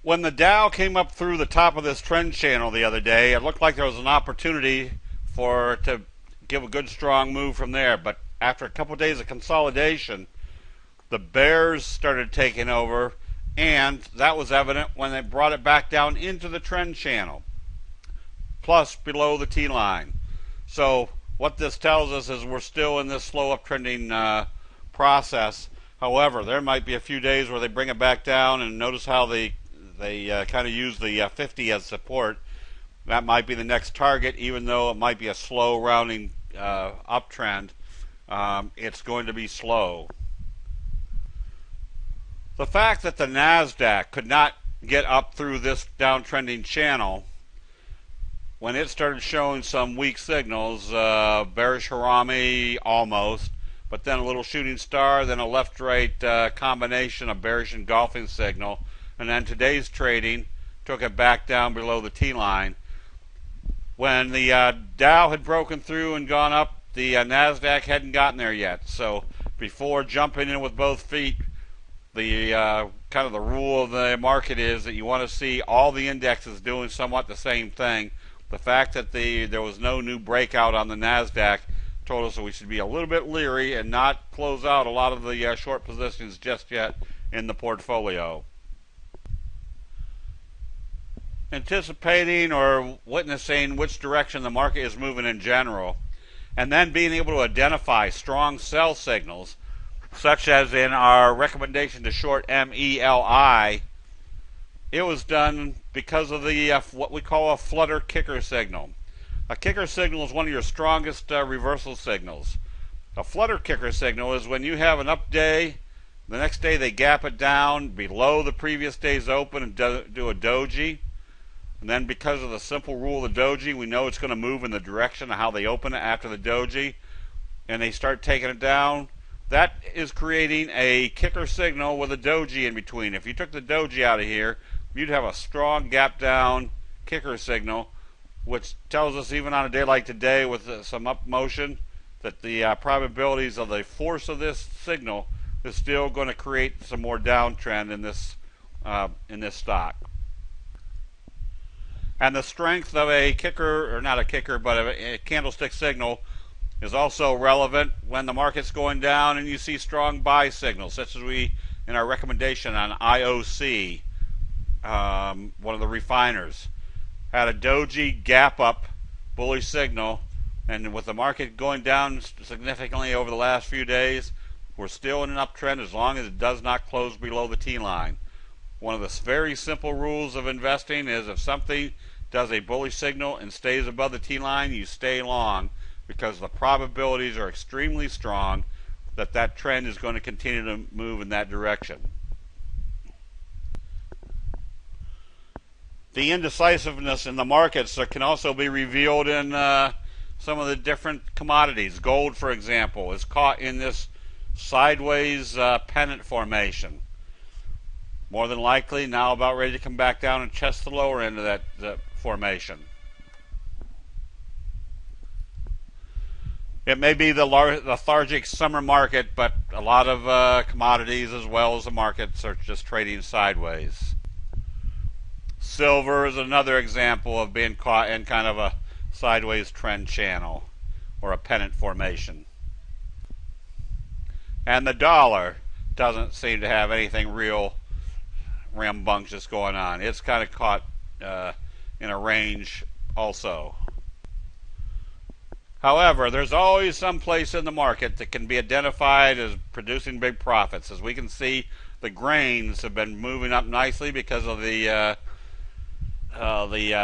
When the Dow came up through the top of this trend channel the other day, it looked like there was an opportunity for it to give a good strong move from there. But after a couple of days of consolidation, the bears started taking over, and that was evident when they brought it back down into the trend channel, plus below the T line. So what this tells us is we're still in this slow uptrending process. However, there might be a few days where they bring it back down, and notice how they kind of use the 50 as support. That might be the next target, even though it might be a slow rounding uptrend. It's going to be slow. The fact that the NASDAQ could not get up through this downtrending channel when it started showing some weak signals, bearish harami almost, but then a little shooting star, then a left-right combination of bearish engulfing signal, and then today's trading took it back down below the T-line. When the Dow had broken through and gone up, the NASDAQ hadn't gotten there yet. So before jumping in with both feet, the kind of the rule of the market is that you want to see all the indexes doing somewhat the same thing. The fact that there was no new breakout on the NASDAQ told us that we should be a little bit leery and not close out a lot of the short positions just yet in the portfolio. Anticipating or witnessing which direction the market is moving in general, and then being able to identify strong sell signals, such as in our recommendation to short MELI, it was done because of the what we call a flutter kicker signal. A kicker signal is one of your strongest reversal signals. A flutter kicker signal is when you have an up day, the next day they gap it down below the previous day's open and do a doji. And then because of the simple rule of the doji, we know it's going to move in the direction of how they open it after the doji, and they start taking it down. That is creating a kicker signal with a doji in between. If you took the doji out of here, you'd have a strong gap down kicker signal, which tells us even on a day like today with some up motion that the probabilities of the force of this signal is still going to create some more downtrend in this stock. And the strength of a kicker, or not a kicker, but a candlestick signal is also relevant when the market's going down and you see strong buy signals, such as we in our recommendation on IOC, one of the refiners, had a doji gap up bullish signal, and with the market going down significantly over the last few days, we're still in an uptrend as long as it does not close below the T line. One of the very simple rules of investing is if something does a bullish signal and stays above the T line, you stay long, because the probabilities are extremely strong that that trend is going to continue to move in that direction. The indecisiveness in the markets can also be revealed in some of the different commodities. Gold, for example, is caught in this sideways pennant formation. More than likely now about ready to come back down and test the lower end of that formation. It may be the lethargic summer market, but a lot of commodities as well as the markets are just trading sideways. Silver is another example of being caught in kind of a sideways trend channel or a pennant formation. And the dollar doesn't seem to have anything real rambunctious going on. It's kind of caught in a range also. However, there's always some place in the market that can be identified as producing big profits. As we can see, the grains have been moving up nicely because of the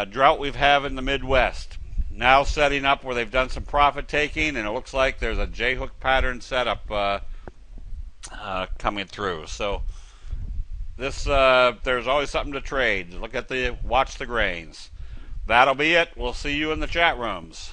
drought we've had in the Midwest. Now setting up where they've done some profit taking, and it looks like there's a J-hook pattern setup coming through. So this there's always something to trade. Watch the grains. That'll be it. We'll see you in the chat rooms.